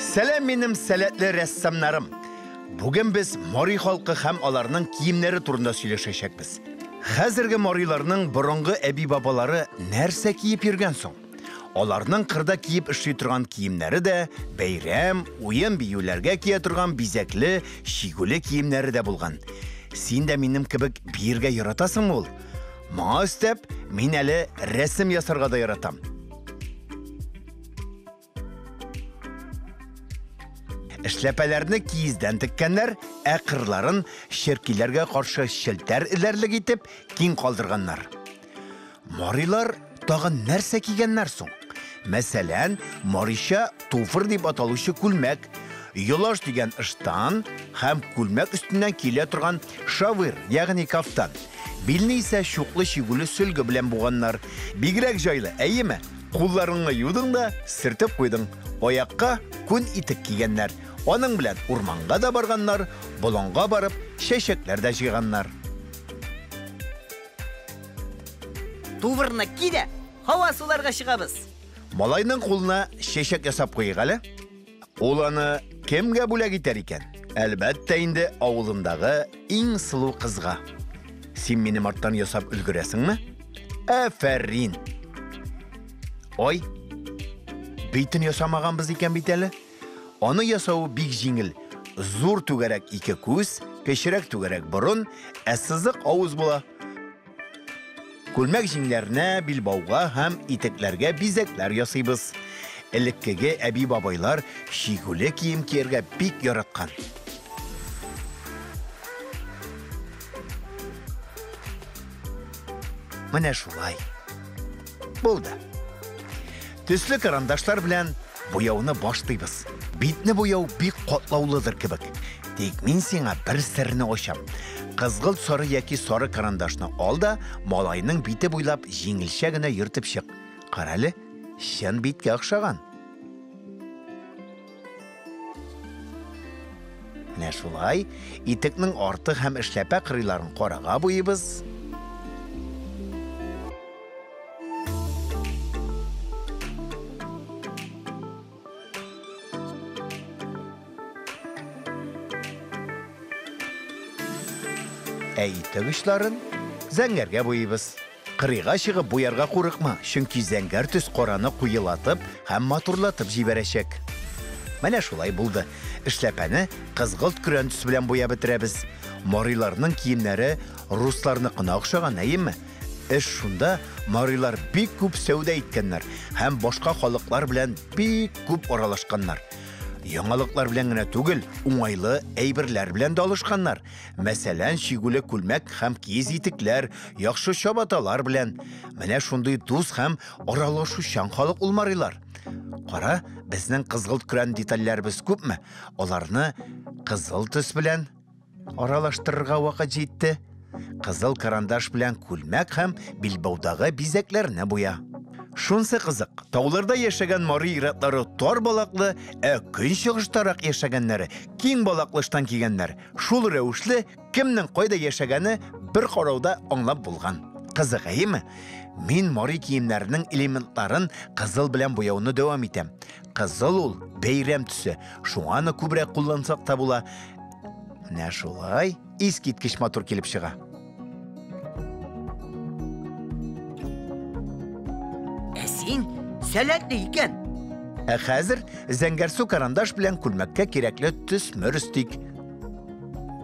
Сәлем минем сәләтле рәссамнарым. Бүген без Мори халкы һәм аларның киемнәре турында сөйләшәчәкбез. Хәзерге Мориларның борынгы әби-бабалары нәрсә киеп йөргән соң? Аларның кырда киеп эшли торган киемнәре дә бәйрәм, уен биюләргә кия торган бизәкле, шигүле киемнәре дә булган. Син дә минем кебек биергә яратасыңмы ул? Моңа өстәп, мин әле рәсем ясарга да яратам. Эшләпәләрне киездән теккәннәр, кырларын шеркиләргә каршы шелтәр эзләрлек итеп киң калдырганнар. Морилар тагын нәрсә кигәннәр соң? Мәсәлән, Мориша туфыр дип аталучы күлмәк, йолаш дигән ыштан һәм күлмәк өстеннән килә торган шавыр, ягъни кафтан. Билне исә шуклы шигүле сөлге белән буганнар. Бигрәк җайлы, әйеме? Кулларыңны юдың да сөртеп куйдың. Аякка күн итек кигәннәр. Аның белән урманга да барганнар, болонга барып, чәчәкләр дә җыйганнар. Туфырны киде, һава суларга чыгабыз. Малайның кулына чәчәк ясап куйык әле. Ул аны кемгә бүләк итәр икән? Әлбәттә инде авылындагы иң сылу кызга. Син минем арттан ясап өлгерәсеңме? Афәрин. Ой, битен ясамаганбыз икән бит әле. Аны ясау бик җиңел. Зур түгәрәк ике күз, кечерәк түгәрәк борын, сызык авыз була. Күлмәк җиңнәренә, билбауга һәм итекләргә бизәкләр ясыйбыз. Элеккеге әби-бабайлар шигүле кием кияргә бик яраткан. Менә шулай. Булды. Төсле карандашлар белән буяуны башлыйбыз. Битне буяу бик катлаулыдыр кебек. Тик мин сиңа бер серне ачам. Кызгылт сары яки сары карандашны ал да, малайның бите буйлап җиңелчә генә йөртеп чык. Каралы, чын биткә охшаган. Менә шулай, итекнең арты һәм эшләпә кырыйларын карага буйыбыз. Итек очларын зәңгәргә буйыбыз. Кырыйга чыгып буярга курыкма, чөнки зәңгәр төс караны куелатып һәм матурлатып җибәрәчәк. Менә шулай булды. Эшләпәне кызгылт көрән төс белән буяп бетерәбез. Мориларның киемнәре русларныкына охшаган, әйеме? Эш шунда, морилар бик күп сәүдә иткәннәр һәм башка халыклар белән бик күп аралашканнар. Яңалыклар белән генә түгел, уңайлы әйберләр белән дә алышканнар. Мәсәлән, шигүле күлмәк һәм киез итекләр, яхшы чабаталар белән. Менә шундый дус һәм аралашучан халык ул Морилар. Кара, безнең кызгылт көрән детальләрбез күпме? Аларны кызыл төс белән аралаштырырга вакыт җитте. Кызыл карандаш белән күлмәк һәм билбаудагы бизәкләрне буя. Шунсы кызык, тауларда яшәгән Мори иратлары тар балаклы, көнчыгыштарак яшәгәннәре, киң балаклыштан кигәннәр. Шул рәвешле кемнең кайда яшәгәне бер карауда аңлап булган. Кызык, әйеме? Мин Мори киемнәренең элементларын кызыл белән буяуны дәвам итәм. Кызыл ул бәйрәм төсе, шуңа аны күбрәк куллансак та була. Менә шулай, искиткеч матур килеп чыга. Син сәләтле икән. Хәзер зәңгәрсу карандаш белән күлмәккә кирәкле төс мөрстик.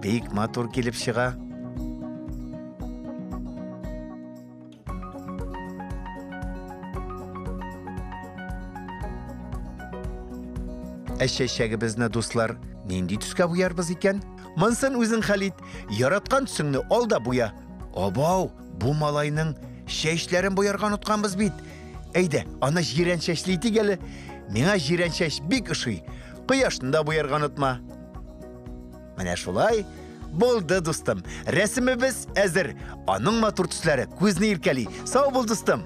Бик матур килеп чыга. Чәчәгебезне, дуслар, нинди төскә буярбыз икән? Монсын үзең хәл ит. Яраткан төсеңне ал да буя. Абау, бу малайның чәчләрен буярга онытканбыз бит. Әйдә, аны җирән чәчле итик әле. Миңа җирән чәч бик ошый. Кояшны да буярга онытма. Менә шулай булды, дустым. Рәсемебез әзер. Аның матур төсләре күзне иркәли. Сау бул, дустым.